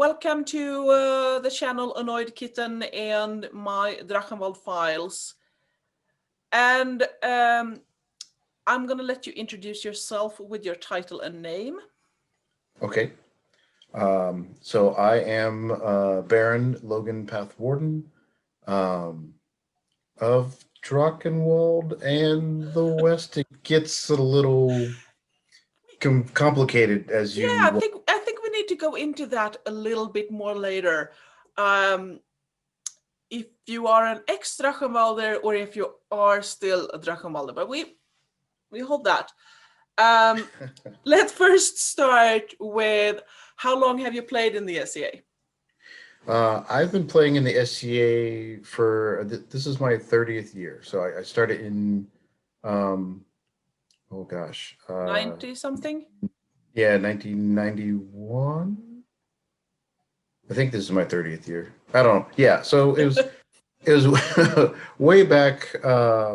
welcome to the channel Annoyed Kitten and my Drachenwald files. And I'm gonna let you introduce yourself with your title and name. Okay. So I am Baron Logan Pathwarden of Drachenwald and the West. It gets a little complicated as Yeah, you. I think we need to go into that a little bit more later. Um, if you are an ex-Drachenwalder or if you are still a Drachenwalder, but we hold that. Let's first start with how long have you played in the SCA? I've been playing in the SCA for this is my 30th year. So I started in um, oh gosh, 90 something? yeah, 1991. I think this is my 30th year. I don't know. Yeah, so it was way back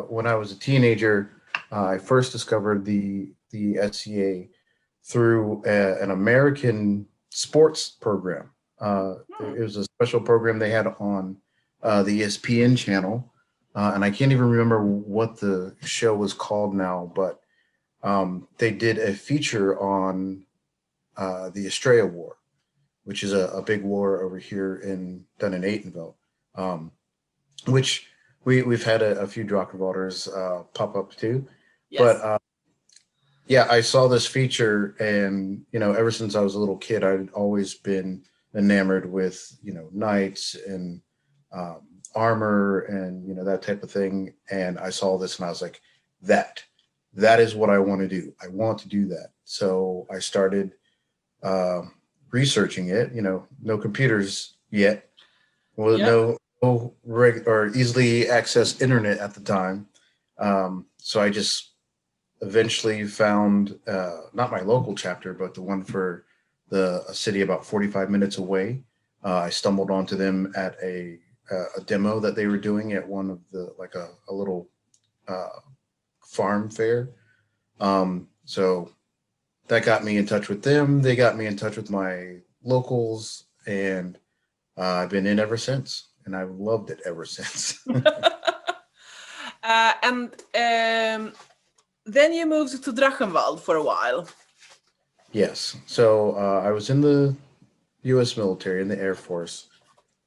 when I was a teenager. I first discovered the SCA through an American sports program. It was a special program they had on the ESPN channel, and I can't even remember what the show was called now, but they did a feature on the Estrella War, which is a big war over here done in Atenville, which we've had a few Drachenwalders pop up too. Yes. But yeah, I saw this feature, and ever since I was a little kid, I'd always been enamored with knights and armor and that type of thing. And I saw this, and I was like, that is what I want to do. I want to do that. So I started researching it. No computers yet. Well, Yep. no or easily access internet at the time. So I just eventually found not my local chapter, but the one for a city about 45 minutes away. I stumbled onto them at a demo that they were doing at one of the like a little uh, farm fair. So that got me in touch with them. They got me in touch with my locals, and I've been in ever since, and I've loved it ever since. And then you moved to Drachenwald for a while. Yes. So I was in the U.S. military in the Air Force,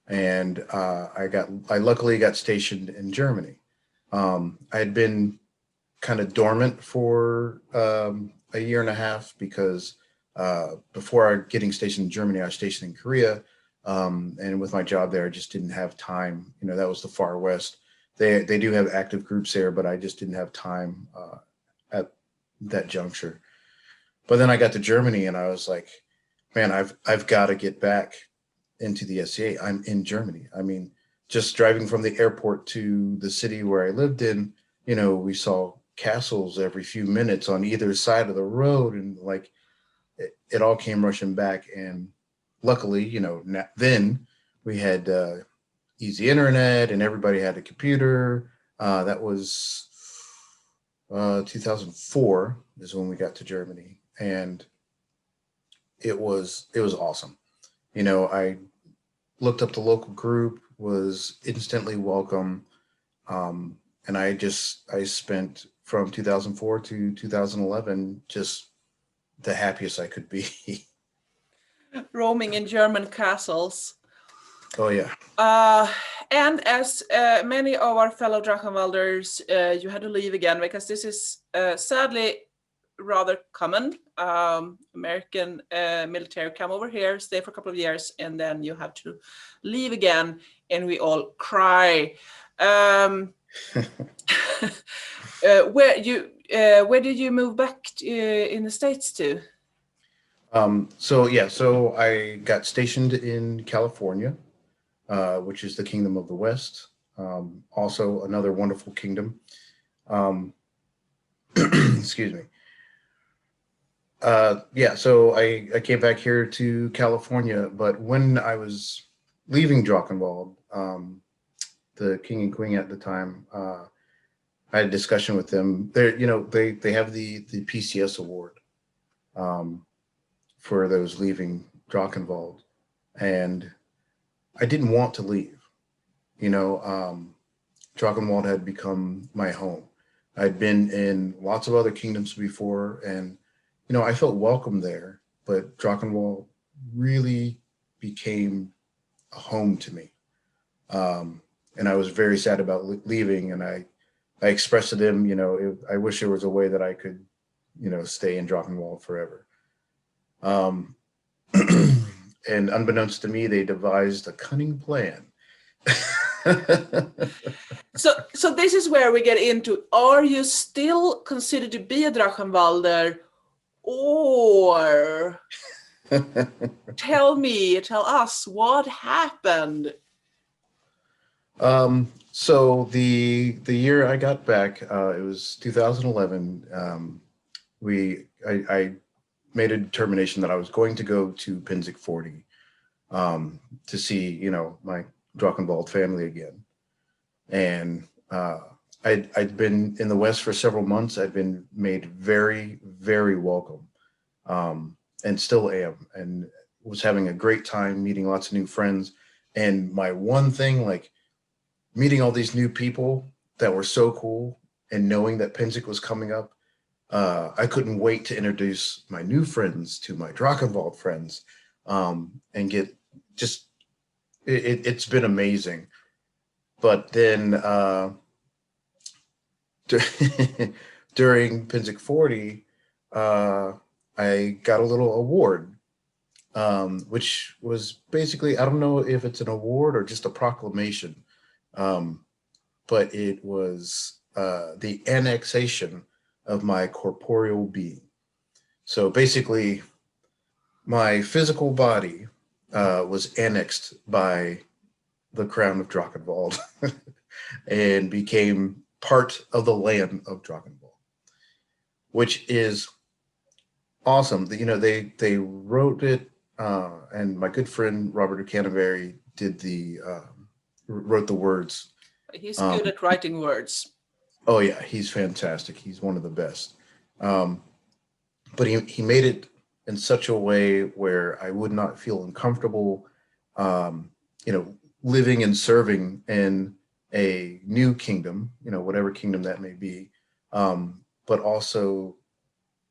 and I luckily got stationed in Germany. I had been kind of dormant for a year and a half because before getting stationed in Germany, I was stationed in Korea, and with my job there, I just didn't have time. That was the far west. They do have active groups there, but I just didn't have time at that juncture. But then I got to Germany, and I was like, man, I've got to get back into the SCA. I'm in Germany. I mean, just driving from the airport to the city where I lived in, we saw castles every few minutes on either side of the road, and like it all came rushing back. And luckily, then we had easy internet, and everybody had a computer. That was 2004 is when we got to Germany, and it was awesome. I looked up the local group, was instantly welcome, and I spent from 2004 to 2011 just the happiest I could be. Roaming in German castles. Oh yeah. And as many of our fellow Drachenwalders, you had to leave again because this is sadly rather common. American military come over here, stay for a couple of years, and then you have to leave again, and we all cry. Where did you move back in the States to? So I got stationed in California, which is the Kingdom of the West. Also another wonderful kingdom. Um, excuse me. Yeah, so I came back here to California, but when I was leaving Drachenwald, the king and queen at the time, I had a discussion with them. They have the PCS award for those leaving Drachenwald, and I didn't want to leave. You know, Drachenwald had become my home. I'd been in lots of other kingdoms before, and you know, I felt welcome there. But Drachenwald really became a home to me, and I was very sad about leaving. And I expressed to them, you know, I wish there was a way that I could, you know, stay in Drachenwald forever. Um, and unbeknownst to me, they devised a cunning plan. So this is where we get into, are you still considered to be a Drachenwalder, or tell us what happened? So the year I got back, it was 2011. I made a determination that I was going to go to Pinzik 40 to see, you know, my Drachenwald family again. And I'd been in the West for several months. I'd been made very, very welcome, and still am, and was having a great time meeting lots of new friends. And my one thing, like meeting all these new people that were so cool, and knowing that Pinzik was coming up, I couldn't wait to introduce my new friends to my Drachenwald friends, and get just it's been amazing. But then during Pinzik 40, I got a little award, which was basically, I don't know if it's an award or just a proclamation, but it was the annexation of my corporeal being. So basically, my physical body was annexed by the crown of Drachenwald and became part of the land of Drachenwald, which is awesome. You know, they wrote it, and my good friend Robert Canterbury did wrote the words. He's good at writing words. Oh yeah, he's fantastic. He's one of the best. But he made it in such a way where I would not feel uncomfortable, you know, living and serving in a new kingdom, you know, whatever kingdom that may be, but also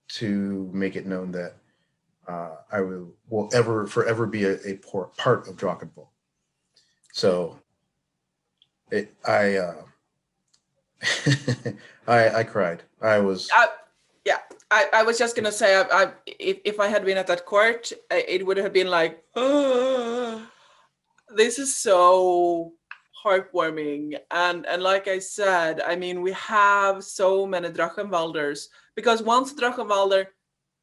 to make it known that I will ever forever be a part of Drachenwald. So I I cried. I was. Yeah, I was just gonna say, if I had been at that court, it would have been like, oh, this is so heartwarming. And like I said, I mean, we have so many Drachenwalders, because once a Drachenwalder,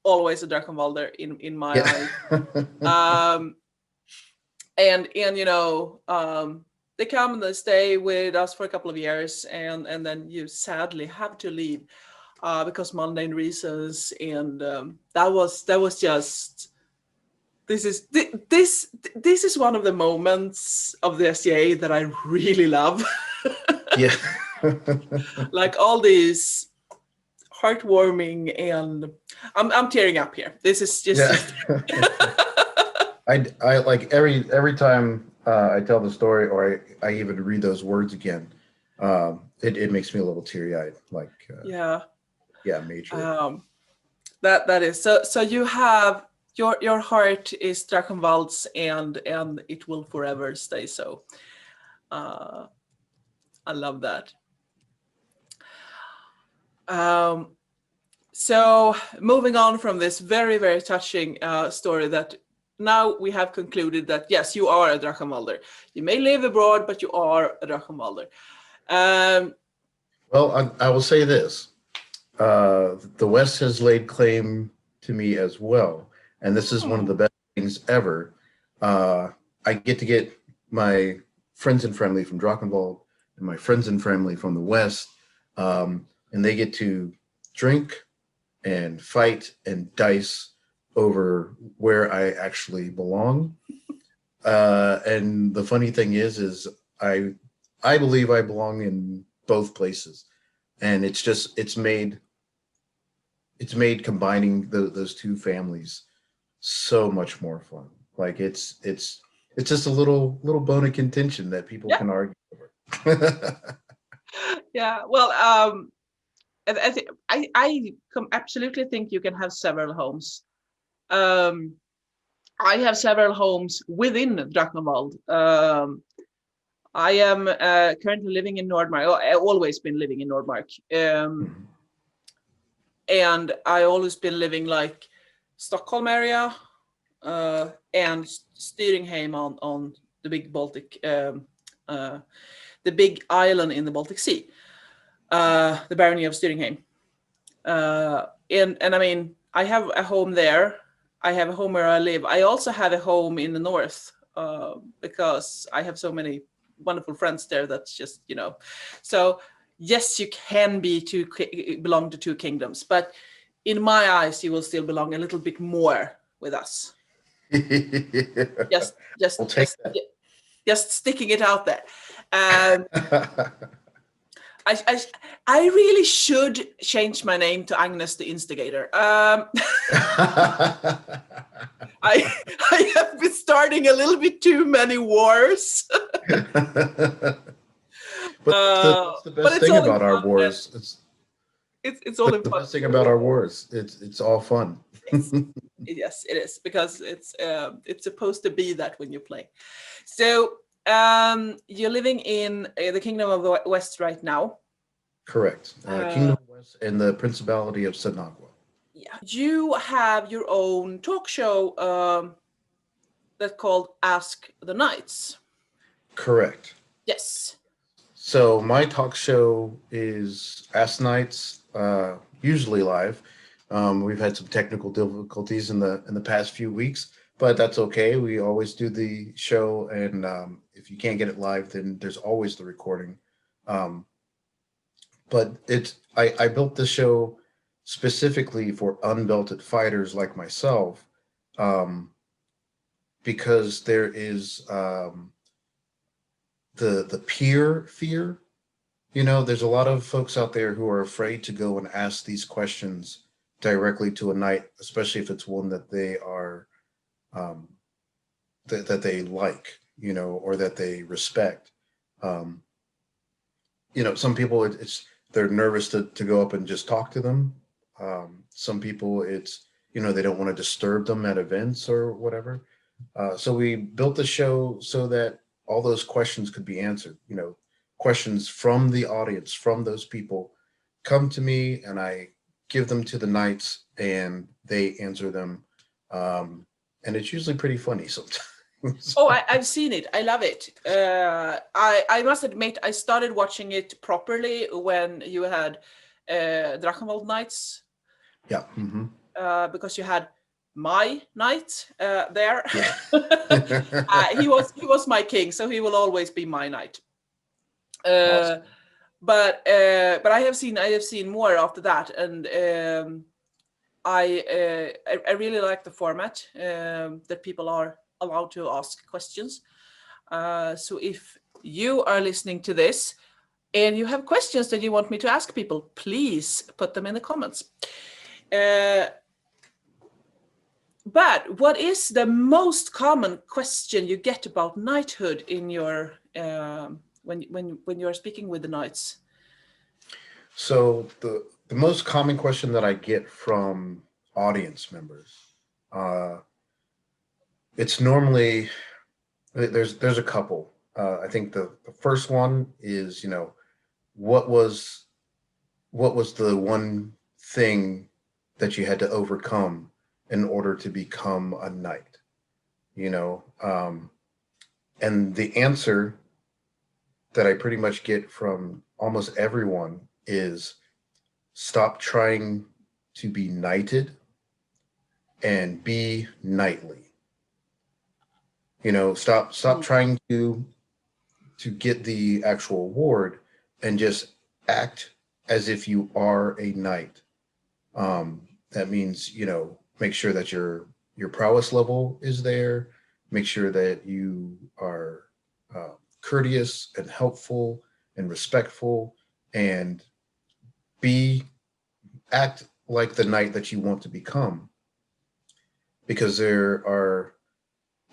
always a Drachenwalder in my eyes. And you know, they come and they stay with us for a couple of years, and then you sadly have to leave because mundane reasons. And that was just, this is one of the moments of the SCA that I really love. Yeah. Like all these heartwarming, and I'm tearing up here. This is just. Yeah. I like every time I tell the story, or I even read those words again, it makes me a little teary eyed. Like Yeah. Major. That is so you have your heart is Drachenwald's, and it will forever stay so. I love that. So moving on from this very, very touching story, that now we have concluded that yes, you are a Drachenwalder. You may live abroad, but you are a Drachenwalder. Well, I will say this. The West has laid claim to me as well, and this is one of the best things ever. I get to get my friends and family from Drachenwald and my friends and family from the West, and they get to drink and fight and dice over where I actually belong. And the funny thing is I believe I belong in both places, and it's made combining those two families so much more fun. Like it's it's just a little bone of contention that people Yeah, can argue over. yeah. Well, absolutely think you can have several homes. Um, I have several homes within Drachenwald. I am currently living in Nordmark. I've always been living in Nordmark, Mhm. and I always been living like Stockholm area and Styringheim on the big Baltic, the big island in the Baltic Sea, the barony of Styringheim. And I mean, I have a home there. I have a home where I live. I also have a home in the north because I have so many wonderful friends there. That's just So yes, you can belong to two kingdoms, but in my eyes, you will still belong a little bit more with us. Just, We'll just, take just, that. just sticking it out there. Um, I, I, I really should change my name to Agnes the Instigator. I I have been starting a little bit too many wars, But that's the but best it's thing all in about our fun. And wars. it's all in The fun. best thing about our wars. It's all fun. Yes, yes, it is because it's supposed to be that when you play. So you're living in the Kingdom of the West right now. Correct. Uh, Kingdom West and the Principality of Sinagua. yeah, you have your own talk show that's called Ask the Knights. Correct. Yes. So my talk show is Ask Nights, usually live. We've had some technical difficulties in the past few weeks, but that's okay. We always do the show, and if you can't get it live, then there's always the recording. Um, but I built this show specifically for unbelted fighters like myself, um, because there is the peer fear. You know, there's a lot of folks out there who are afraid to go and ask these questions directly to a knight, especially if it's one that they are um, that they like, you know, or that they respect. Um, you know, some people it's they're nervous to go up and just talk to them. Some people it's they don't want to disturb them at events or whatever. So we built the show so that all those questions could be answered. You know, questions from the audience, from those people, come to me, and I give them to the knights, and they answer them. And it's usually pretty funny sometimes. Oh, I've seen it. I love it. I must admit, I started watching it properly when you had Drachenwald Nights, Yeah. Hmm. because you had my knight there. Yeah. He was my king, so he will always be my knight. Uh, Awesome. but I have seen more after that, and I really like the format that people are allowed to ask questions. So if you are listening to this and you have questions that you want me to ask people, please put them in the comments. But what is the most common question you get about knighthood in your when you're speaking with the knights? So the most common question that I get from audience members, uh, it's normally there's a couple. I think the first one is what was what was the one thing that you had to overcome in order to become a knight? You know, and the answer that I pretty much get from almost everyone is stop trying to be knighted and be knightly. You know, stop Mm. trying to get the actual award and just act as if you are a knight. That means, make sure that your prowess level is there. Make sure that you are courteous and helpful and respectful, and be act like the knight that you want to become. Because there are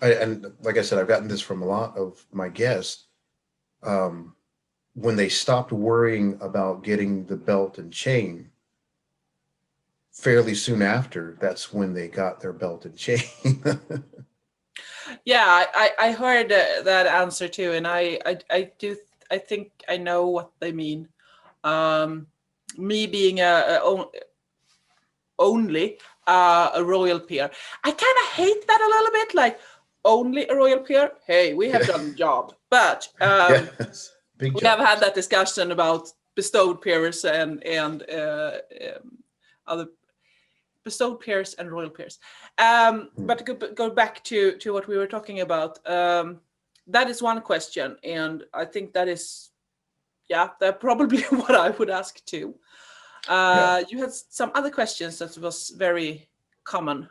and like I said, I've gotten this from a lot of my guests. Um, when they stopped worrying about getting the belt and chain, fairly soon after, that's when they got their belt and chain. Yeah, I heard that answer too, and I think I know what they mean. Um, Me being only a royal peer, I kind of hate that a little bit. Like only a royal peer. Hey, we have done the job, but Yes, big we have had jobs. that discussion about bestowed peers and other bestowed peers and royal peers. Hmm. But to go back to what we were talking about, that is one question, and I think that is, yeah, that probably what I would ask too. Yeah. You had some other questions that was very common.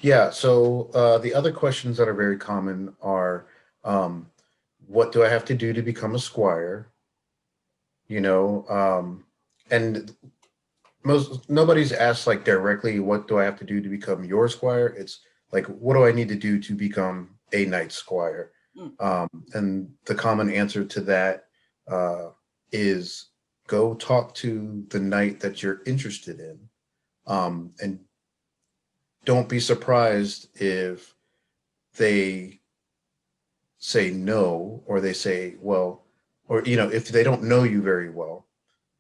Yeah. So the other questions that are very common are, um, what do I have to do to become a squire? You know, and most nobody's asked like directly, what do I have to do to become your squire? It's like, what do I need to do to become a knight squire? Mm, And the common answer to that uh, is go talk to the knight that you're interested in, and don't be surprised if they say no, or they say, well, or if they don't know you very well.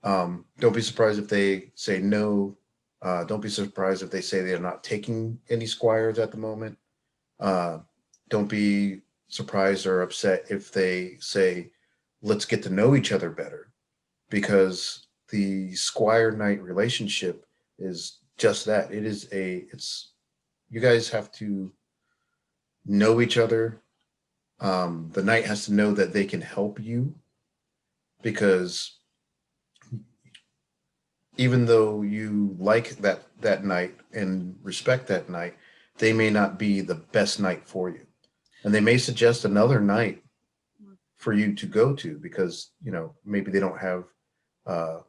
Don't be surprised if they say no. Don't be surprised if they say they're not taking any squires at the moment. Uh, don't be surprised or upset if they say, let's get to know each other better, because the squire knight relationship is just that. It's, you guys have to know each other. The knight has to know that they can help you, because even though you like that knight and respect that knight, they may not be the best knight for you, and they may suggest another knight mm. for you to go to, because maybe they don't have uh,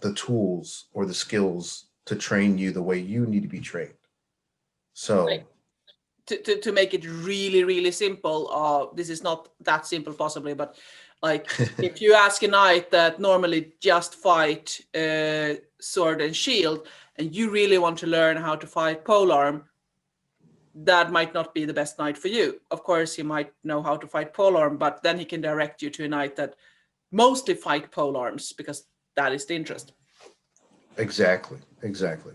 the tools or the skills to train you the way you need to be trained. Like So to make it really really simple. This is not that simple possibly, but like if you ask a knight that normally just fight sword and shield, and you really want to learn how to fight polearm, that might not be the best knight for you. Of course, he might know how to fight polearm, but then he can direct you to a knight that mostly fight polearms because that is the interest. exactly.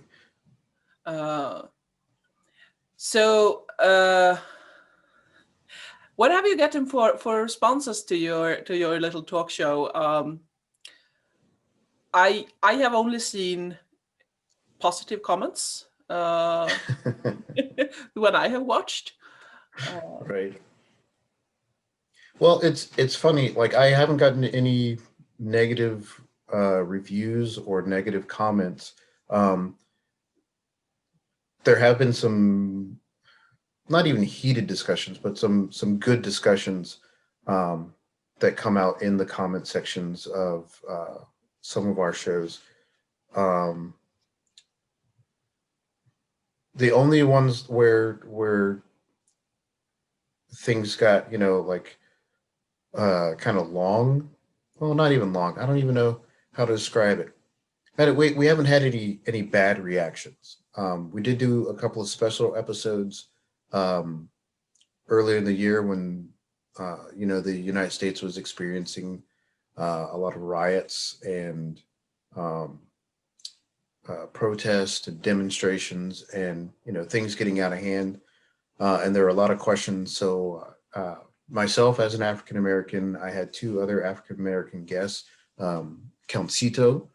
Uh, so, what have you gotten for responses to your little talk show? I have only seen positive comments when I have watched. Uh, Right. Well, it's funny. Like, I haven't gotten any negative reviews or negative comments. Um, there have been some, not even heated discussions, but some good discussions um, that come out in the comment sections of some of our shows. Um, the only ones where things got like kind of long. Well, not even long. I don't even know how to describe it. We haven't had any bad reactions. We did do a couple of special episodes um, earlier in the year when the United States was experiencing a lot of riots and um, protests and demonstrations, and things getting out of hand. And there were a lot of questions. So myself, as an African American, I had two other African American guests, Count Cito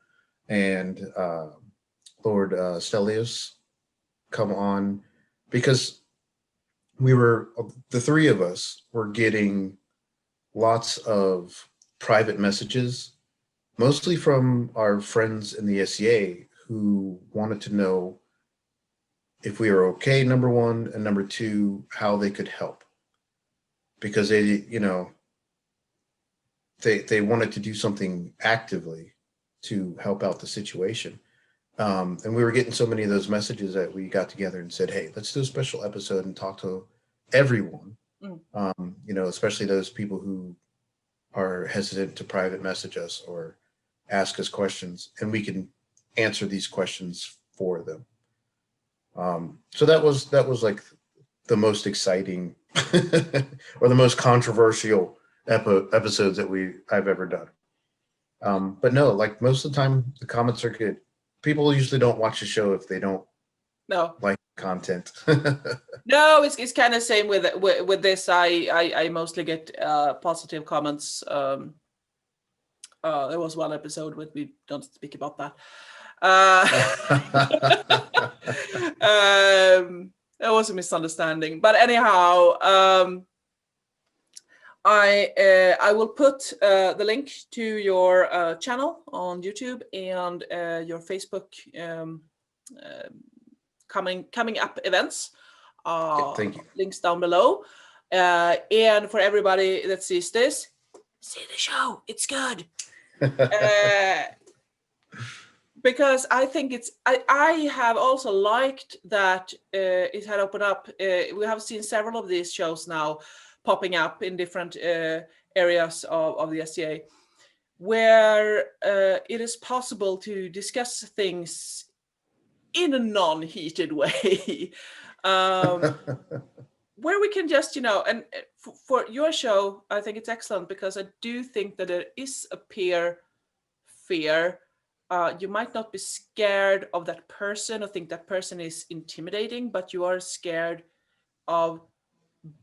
and Lord Stelios, come on, because the three of us were getting lots of private messages, mostly from our friends in the SEA, who wanted to know if we were okay, number one, and number two, how they could help, because they wanted to do something actively to help out the situation. And we were getting so many of those messages that we got together and said, hey, let's do a special episode and talk to everyone, Mm. especially those people who are hesitant to private message us or ask us questions, and we can answer these questions for them. So that was like the most exciting or the most controversial episodes that I've ever done. But no, like most of the time, the comments are good. People usually don't watch the show if they don't No. like content. No, it's kind of same with this. I mostly get positive comments. There was one episode where we don't speak about that. There was a misunderstanding, but anyhow, I will put the link to your channel on YouTube and your Facebook coming up events. Thank you. Links down below. And for everybody that sees this, see the show. It's good. Because I think I have also liked that it had opened up. We have seen several of these shows now popping up in different areas of the SCA, where it is possible to discuss things in a non-heated way. Where we can just, and for your show, I think it's excellent because I do think that there is a peer fear. You might not be scared of that person or think that person is intimidating, but you are scared of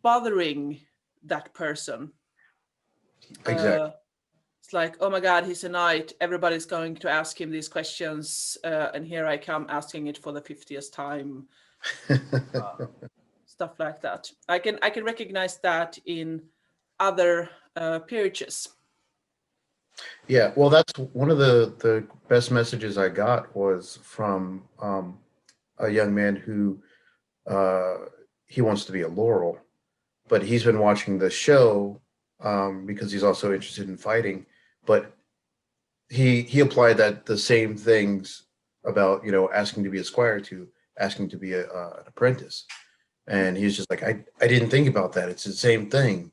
bothering that person. Exactly. It's like, oh my God, he's a knight. Everybody's going to ask him these questions. And here I come asking it for the 50th time. Stuff like that. I can recognize that in other peerages. Yeah, well, that's one of the best messages I got was from a young man who he wants to be a Laurel, but he's been watching the show because he's also interested in fighting. But he applied that the same things about asking to be a squire to asking to be an apprentice, and he's just like I didn't think about that. It's the same thing.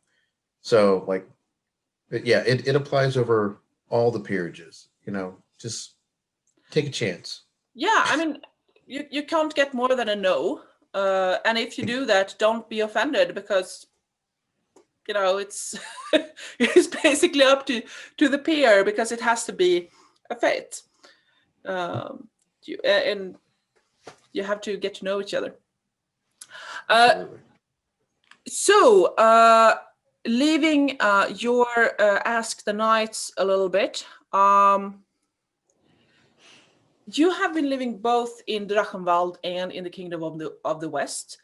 So like, yeah, it applies over all the peerages. Just take a chance. Yeah, I mean, you can't get more than a no. And if you do that, don't be offended because, it's it's basically up to the peer because it has to be a fate. And you have to get to know each other. Absolutely. So, leaving your Ask the Knights a little bit, you have been living both in Drachenwald and in the Kingdom of the West.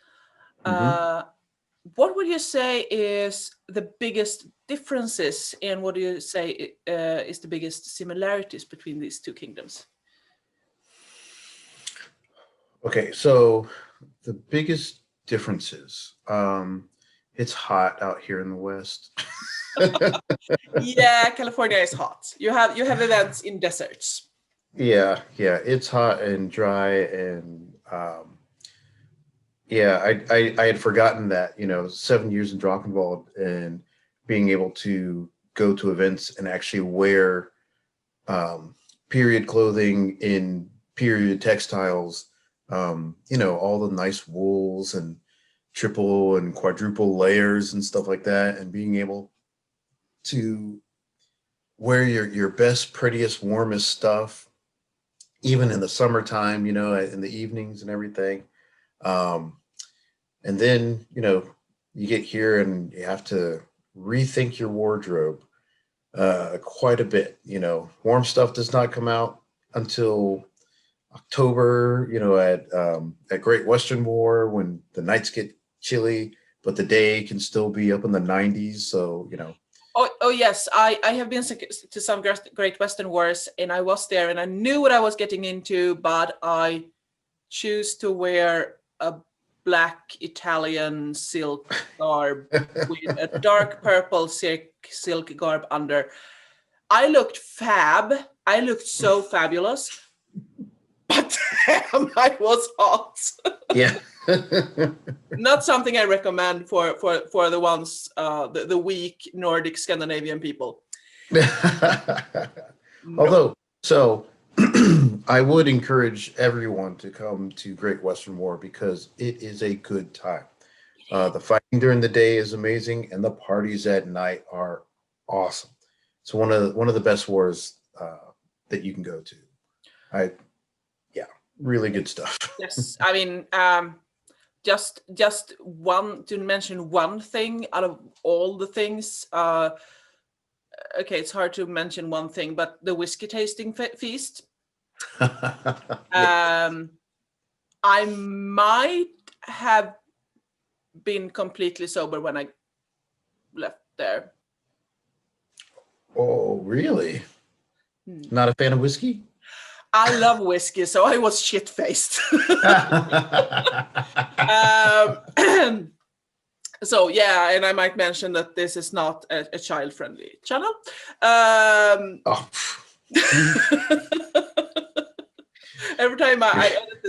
What would you say is the biggest differences, and what do you say is the biggest similarities between these two kingdoms? Okay, so the biggest differences. It's hot out here in the West. Yeah, California is hot. You have events in deserts. Yeah, it's hot and dry, and yeah, I had forgotten that 7 years in Drachenwald and being able to go to events and actually wear period clothing in period textiles, all the nice wools and triple and quadruple layers and stuff like that, and being able to wear your best, prettiest, warmest stuff, even in the summertime, in the evenings and everything. And then, you get here and you have to rethink your wardrobe quite a bit. Warm stuff does not come out until October, at Great Western War when the nights get chilly, but the day can still be up in the 90s. So, Oh yes, I have been to some Great Western Wars, and I was there, and I knew what I was getting into, but I choose to wear a black Italian silk garb with a dark purple silk garb under. I looked fab. I looked so fabulous, but damn, I was hot. Yeah. Not something I recommend for the ones the weak Nordic Scandinavian people. No. Although, so I would encourage everyone to come to Great Western War because it is a good time. The fighting during the day is amazing, and the parties at night are awesome. It's one of the best wars that you can go to. I Yeah, really good stuff. Yes, I mean, just one to mention one thing out of all the things. Okay, it's hard to mention one thing, but the whiskey tasting feast. Yeah. I might have been completely sober when I left there. Oh, really? Hmm. Not a fan of whiskey? I love whiskey, so I was shit faced. So yeah, and I might mention that this is not a child-friendly channel. Oh. Every time I edit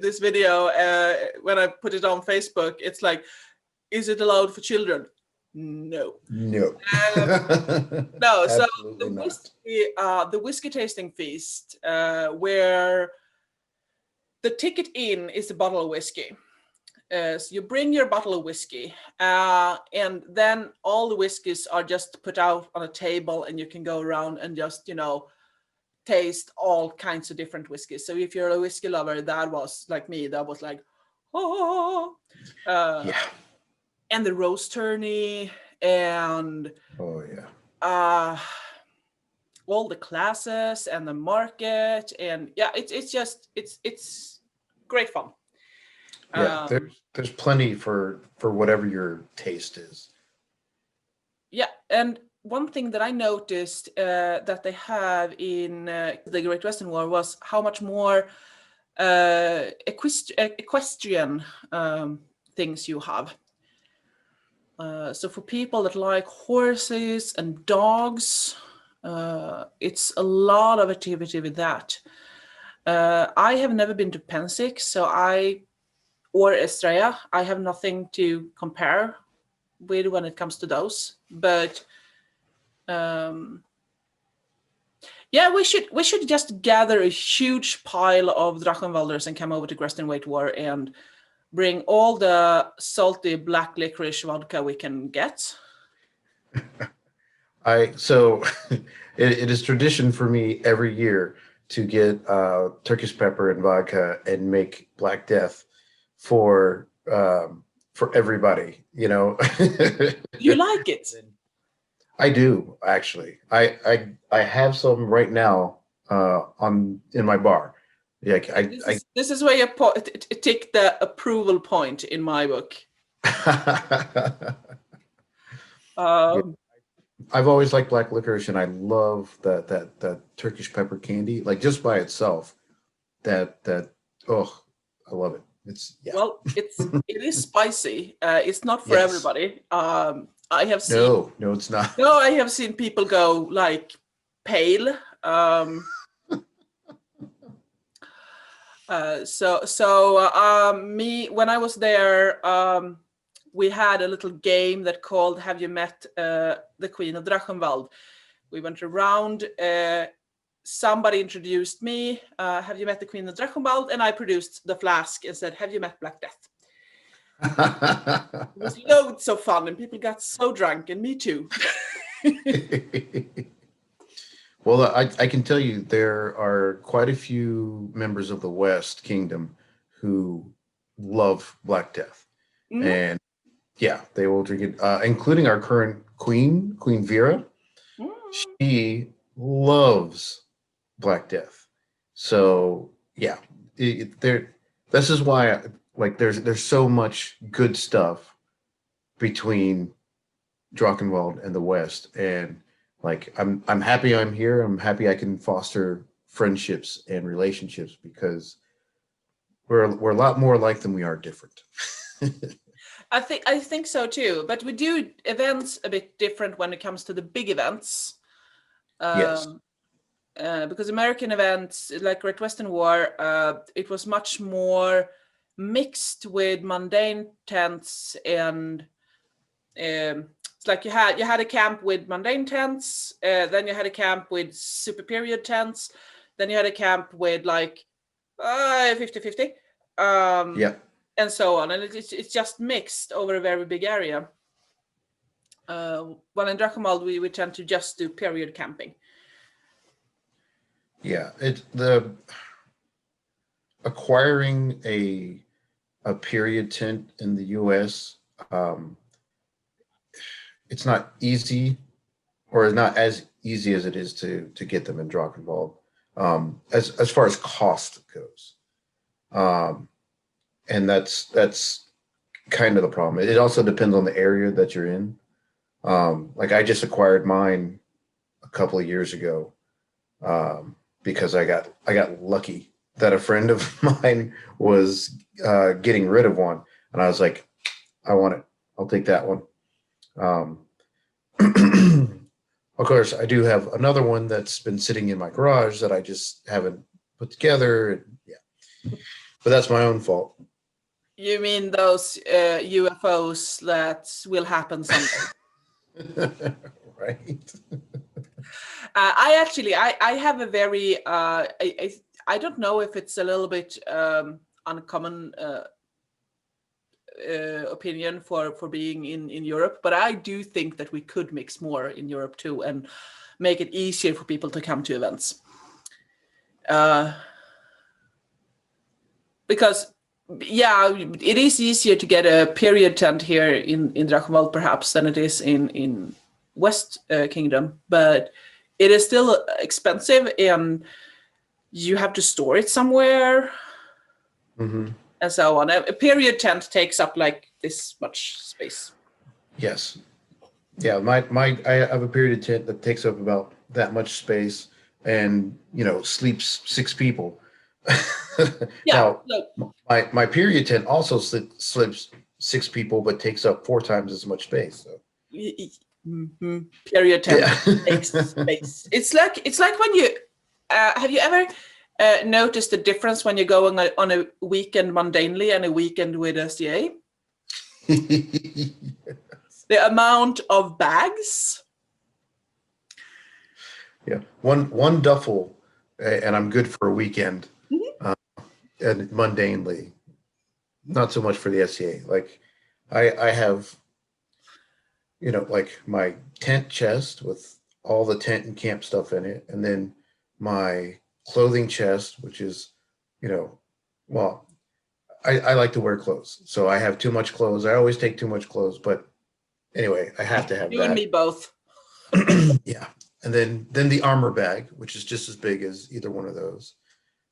this video, when I put it on Facebook, it's like, is it allowed for children? No. No. No. So Absolutely not. the whiskey tasting feast, where the ticket in is a bottle of whiskey. So you bring your bottle of whiskey, and then all the whiskeys are just put out on a table, and you can go around and just, taste all kinds of different whiskeys. So if you're a whiskey lover, that was like me. That was like, oh, Yeah. and the roast tourney, and Oh yeah. all the classes and the market, and yeah, it's great fun. Yeah. There's plenty for whatever your taste is. Yeah, and one thing that I noticed that they have in the Great Western War was how much more equestrian things you have. So for people that like horses and dogs, it's a lot of activity with that. I have never been to Pensik, or Estrella. I have nothing to compare with when it comes to those. But yeah, we should just gather a huge pile of Drachenwalders and come over to Grestenwald War and bring all the salty black licorice vodka we can get. So it is tradition for me every year to get Turkish pepper and vodka and make Black Death for everybody. You like it? I do actually. I have some right now in my bar. Like This is where you take the approval point in my book. I've always liked black licorice, and I love that Turkish pepper candy, like just by itself. That oh, I love it. Well, it is spicy. It's not for Yes. everybody. I have seen No, it's not. No, I have seen people go like pale. Me, when I was there, we had a little game that called "Have you met the Queen of Drachenvald?" We went around. Somebody introduced me. Have you met the Queen of Drachenvald? And I produced the flask and said, "Have you met Black Death?" It was loads of fun, and people got so drunk, and me too. Well, I can tell you there are quite a few members of the West Kingdom who love Black Death. Mhm. And yeah, they will drink it, including our current queen, Queen Vera. She loves Black Death. So yeah, this is why there's so much good stuff between Drachenwald and the West, and like I'm happy I'm here. I'm happy I can foster friendships and relationships because we're a lot more alike than we are different. I think so too. But we do events a bit different when it comes to the big events. Yes. Because American events like Great Western War, it was much more mixed with mundane tents, and it's like you had a camp with mundane tents, then you had a camp with super period tents, then you had a camp with like 50-50, Yeah. and so on, and it's just mixed over a very big area. Well, in Drachenwald, we tend to just do period camping. Yeah, acquiring a period tent in the U.S. It's not easy, or not as easy as it is to get them in Drachenwald, as far as cost goes, and that's kind of the problem. It also depends on the area that you're in. Like I just acquired mine a couple of years ago, because I got lucky that a friend of mine was getting rid of one, and I was like, I want it. I'll take that one. Of course, I do have another one that's been sitting in my garage that I just haven't put together. Yeah, but that's my own fault. You mean those UFOs that will happen someday? Right. I have a very I don't know if it's a little bit uncommon opinion for being in Europe, but I do think that we could mix more in Europe too and make it easier for people to come to events. Because yeah, it is easier to get a period tent here in Drachenwald perhaps than it is in West Kingdom, but it is still expensive, and you have to store it somewhere, Mm-hmm. and so on. A period tent takes up like this much space. Yes. Yeah, I have a period tent that takes up about that much space, and sleeps 6 people. Yeah. Now, my period tent also sleeps 6 people, but takes up 4 times as much space. So. Period tent Yeah. takes space. It's like when you have you ever noticed the difference when you go on a weekend mundanely and a weekend with SDA? The amount of bags. Yeah, one duffel, and I'm good for a weekend. Mm-hmm. And mundanely, not so much for the SCA. Like I have, like my tent chest with all the tent and camp stuff in it, and then my clothing chest, which is, well, I like to wear clothes, so I have too much clothes. I always take too much clothes, but anyway, I have to have You that. and me both. Yeah, and then the armor bag, which is just as big as either one of those,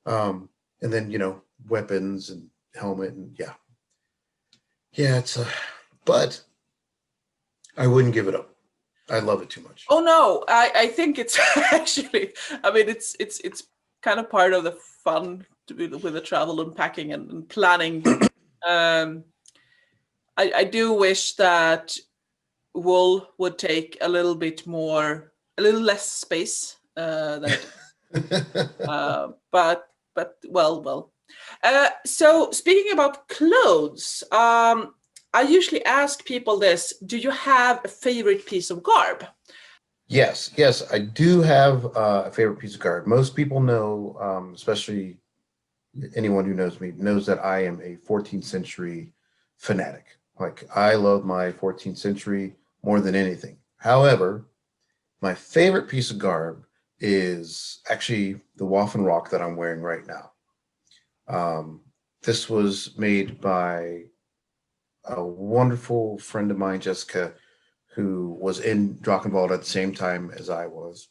and then weapons and helmet, and yeah, it's but I wouldn't give it up. I love it too much. Oh no, I think it's actually, I mean, it's kind of part of the fun to be with the travel and packing and planning. I do wish that wool would take a little less space than but well. So speaking about clothes, I usually ask people this: do you have a favorite piece of garb? Yes, I do have a favorite piece of garb. Most people know, especially anyone who knows me, knows that I am a 14th century fanatic. Like I love my 14th century more than anything. However, my favorite piece of garb is actually the Waffen Rock that I'm wearing right now. This was made by a wonderful friend of mine, Jessica, who was in Drachenwald at the same time as I was.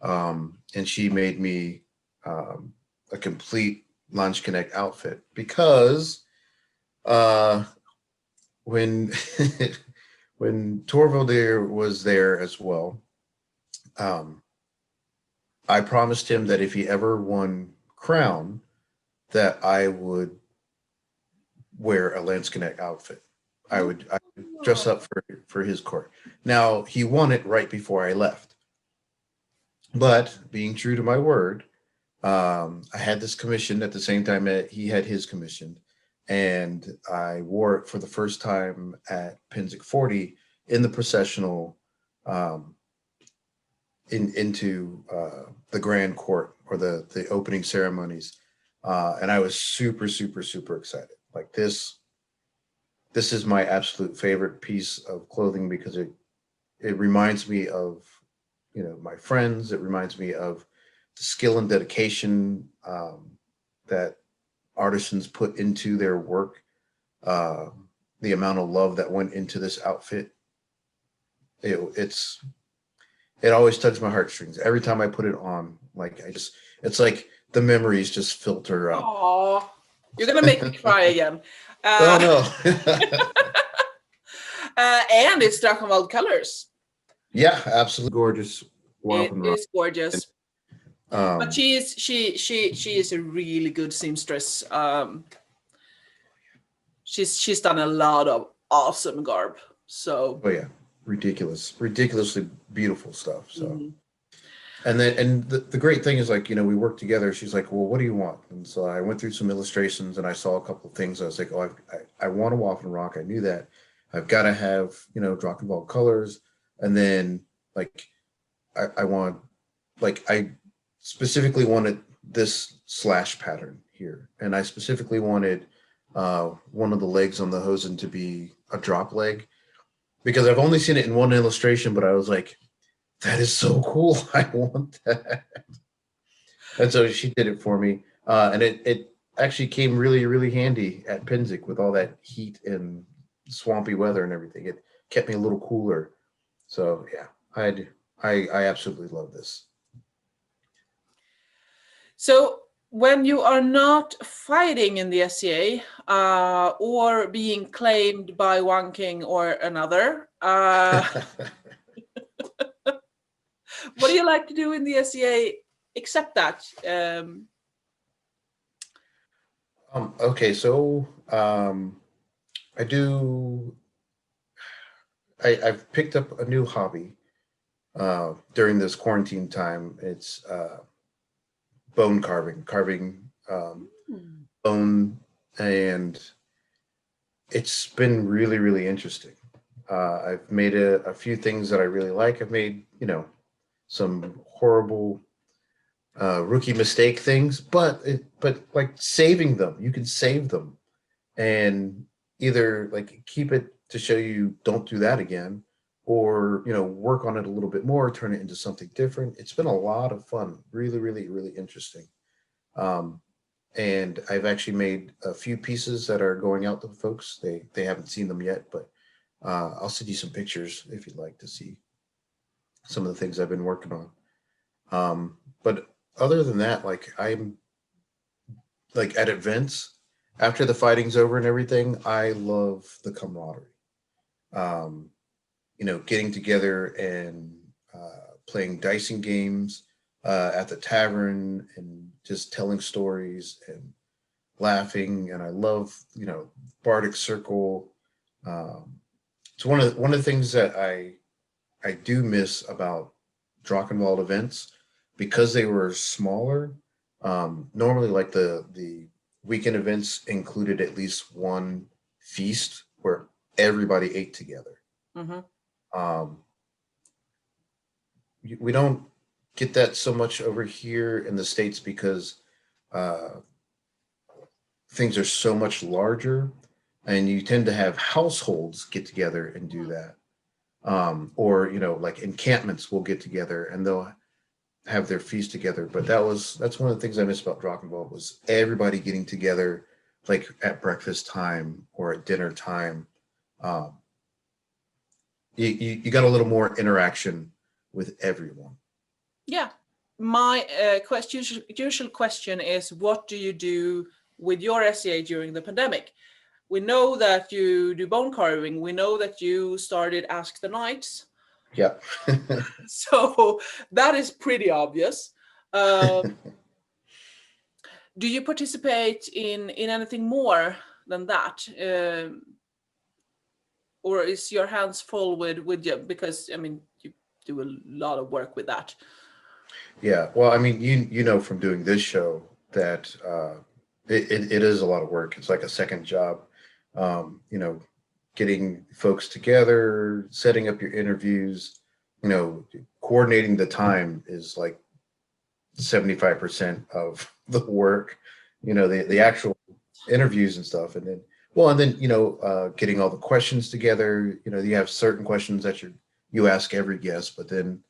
And she made me a complete Launch Connect outfit because when when Torvaldir was there as well, I promised him that if he ever won Crown, that I would wear a Lance Connect outfit. I would dress up for his court. Now he won it right before I left, but being true to my word, I had this commissioned at the same time that he had his commissioned, and I wore it for the first time at Pinzik 40 in the processional, um, into the grand court, or the opening ceremonies, and I was super super super excited. Like this is my absolute favorite piece of clothing, because it reminds me of, my friends. It reminds me of the skill and dedication, that artisans put into their work, uh, the amount of love that went into this outfit. It's it always tugs my heartstrings every time I put it on. Like, it's like the memories just filter up. Oh, you're gonna make me cry again. Oh Uh, no. and it's Drachenwald colors. Yeah, absolutely gorgeous It Waffen. is gorgeous. But Um, she is a really good seamstress. She's done a lot of awesome garb. So oh yeah, ridiculously beautiful stuff. So, mhm. and the great thing is, like, we worked together. She's like, well, what do you want? And so I went through some illustrations, and I saw a couple of things. I was like, oh, I want a Waffen Rock. I knew that. I've got to have, Drachenwald colors. And then, like, I want, like, I specifically wanted this slash pattern here, and I specifically wanted one of the legs on the hosen to be a drop leg, because I've only seen it in one illustration, but I was like, that is so cool. I want that. And so she did it for me. And it actually came really, really handy at Pinzik with all that heat and swampy weather and everything. It kept me a little cooler. So yeah, I absolutely love this. So when you are not fighting in the SCA, or being claimed by one king or another, what do you like to do in the SCA except that? Okay, so I do. I've picked up a new hobby during this quarantine time. It's bone carving Hmm. bone, and it's been really, really interesting. I've made a few things that I really like. I've made, some horrible rookie mistake things, but like saving them, you can save them, and either like keep it to show you don't do that again, or work on it a little bit more, turn it into something different. It's been a lot of fun, really, really, really interesting. Um, and I've actually made a few pieces that are going out to folks. They haven't seen them yet, but I'll send you some pictures if you'd like to see some of the things I've been working on. But other than that, like, I'm like at events after the fighting's over and everything, I love the camaraderie. Um, getting together and playing dicing games at the tavern, and just telling stories and laughing. And I love, Bardic Circle. Um, it's one of the things that I do miss about Drachenwald events, because they were smaller. Normally, like the weekend events included at least one feast where everybody ate together. Mhm. Um, we don't get that so much over here in the States, because uh, things are so much larger, and you tend to have households get together and do that. Or like encampments will get together and they'll have their feast together. But that's one of the things I miss about Drachenwald, was everybody getting together, like at breakfast time or at dinner time. Um, you got a little more interaction with everyone. Yeah. My usual question is, what do you do with your SCA during the pandemic? We know that you do bone carving. We know that you started Ask the Knights. Yeah. So that is pretty obvious. Um, do you participate in anything more than that? Or is your hands full with you? Because I mean, you do a lot of work with that. Yeah. Well, I mean, you know from doing this show that It is a lot of work. It's like a second job. You know, getting folks together, setting up your interviews, you know, coordinating the time is like 75% of the work, you know, the actual interviews and stuff. And then, well, and then, you know, getting all the questions together, you know, you have certain questions that you ask every guest, but then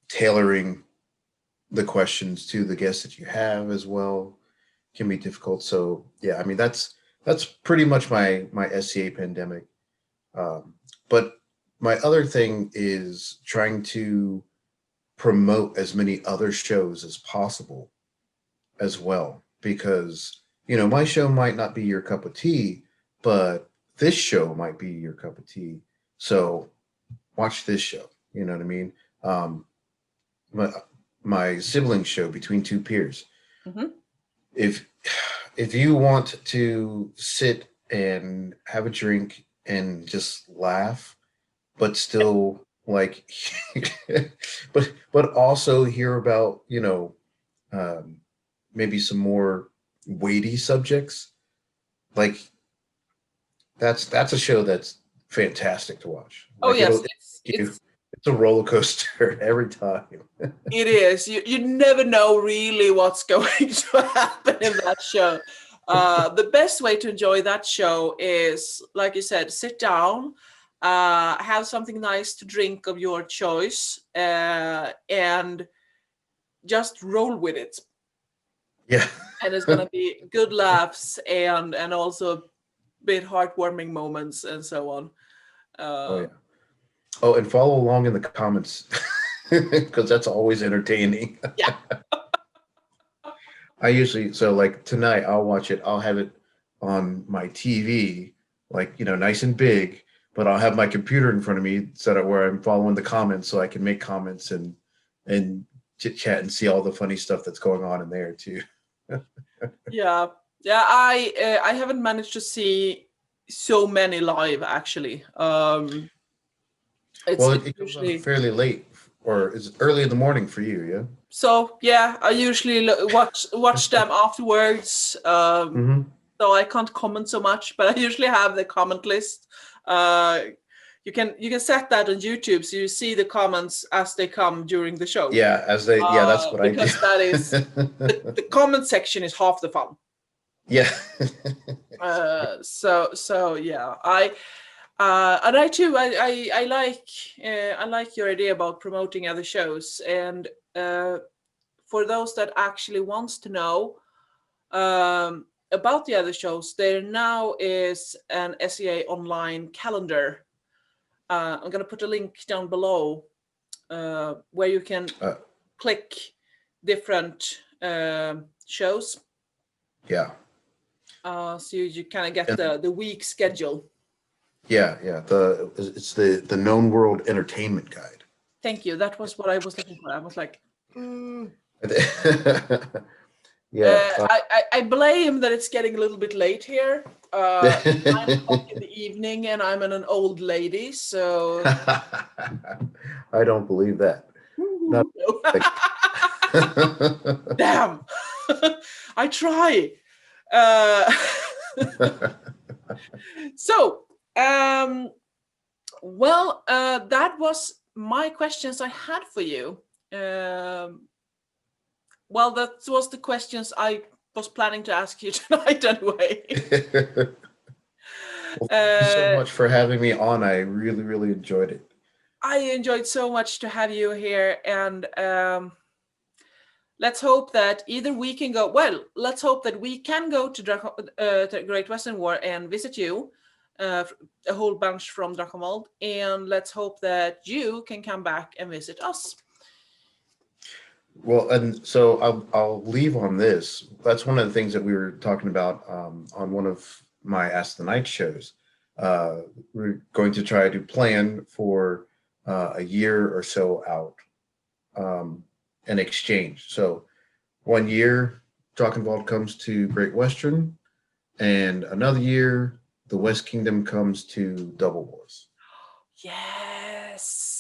tailoring the questions to the guests that you have as well can be difficult. So yeah, I mean, that's pretty much my SCA pandemic. But my other thing is trying to promote as many other shows as possible as well, because you know my show might not be your cup of tea, but this show might be your cup of tea. So watch this show. You know what I mean? Um, my my sibling show, Between Two Peers. Mm-hmm. If if you want to sit and have a drink and just laugh, but still like, but also hear about, you know, um, maybe some more weighty subjects, like that's a show that's fantastic to watch. Oh Like yes, you, it's a roller coaster every time. it is. You never know really what's going to happen in that show. The best way to enjoy that show is, like you said, sit down, have something nice to drink of your choice, and just roll with it. Yeah. And it's gonna be good laughs and also a bit heartwarming moments and so on. Oh Uh, yeah. Oh, and follow along in the comments because that's always entertaining. yeah. I usually, so like tonight I'll watch it. I'll have it on my TV, like, you know, nice and big, but I'll have my computer in front of me set up where I'm following the comments so I can make comments and chit chat and see all the funny stuff that's going on in there too. Yeah, yeah. I haven't managed to see so many live actually. Well, It's it goes on usually fairly late, or is it early in the morning for you? Yeah. so. Yeah, I usually watch them afterwards. Mm-hmm. So I can't comment so much, but I usually have the comment list. Uh, you can set that on YouTube so you see the comments as they come during the show. Yeah, yeah, that's what I do. Because that is the comment section is half the fun. Yeah. So yeah, and I too I like your idea about promoting other shows, and for those that actually wants to know about the other shows, there now is an SEA online calendar. I'm gonna put a link down below where you can Uh, click different shows, yeah. so you kind of get And the week schedule. yeah, yeah. It's the Known World Entertainment Guide. Thank you. That was what I was looking for. I was like, mm. Yeah. I blame that it's getting a little bit late here. 9 o'clock in the evening, and I'm an old lady, so. I don't believe that. Not Damn, I try. Uh, so, well, that was my questions I had for you. Well, that was the questions I was planning to ask you tonight anyway. Well, thank you so much for having me on. I really, really enjoyed it. I enjoyed so much to have you here, and let's hope that either we can go. Well, let's hope that we can go to the Great Western War and visit you, a whole bunch from Drachenwald, and let's hope that you can come back and visit us. Well, and so I'll leave on this. That's one of the things that we were talking about on one of my Ask the Night shows. We're going to try to plan for a year or so out, an exchange. So 1 year, Drachenwald comes to Great Western, and another year, the West Kingdom comes to Double Wars. Yes.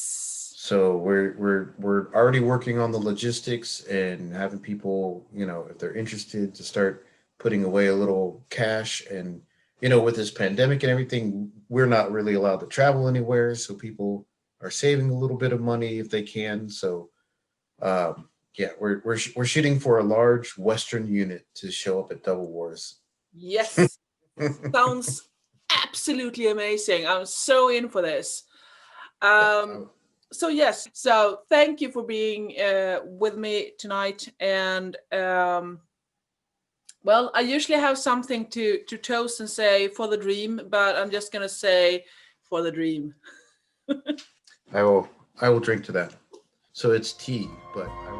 So we're already working on the logistics and having people, you know, if they're interested, to start putting away a little cash. And, you know, with this pandemic and everything, we're not really allowed to travel anywhere. So people are saving a little bit of money if they can. So, yeah, we're shooting for a large Western unit to show up at Double Wars. Yes, sounds absolutely amazing. I'm so in for this. Yeah, So yes, so thank you for being with me tonight. And well, I usually have something to toast and say for the dream, but I'm just gonna say for the dream. I will drink to that. So it's tea, but I will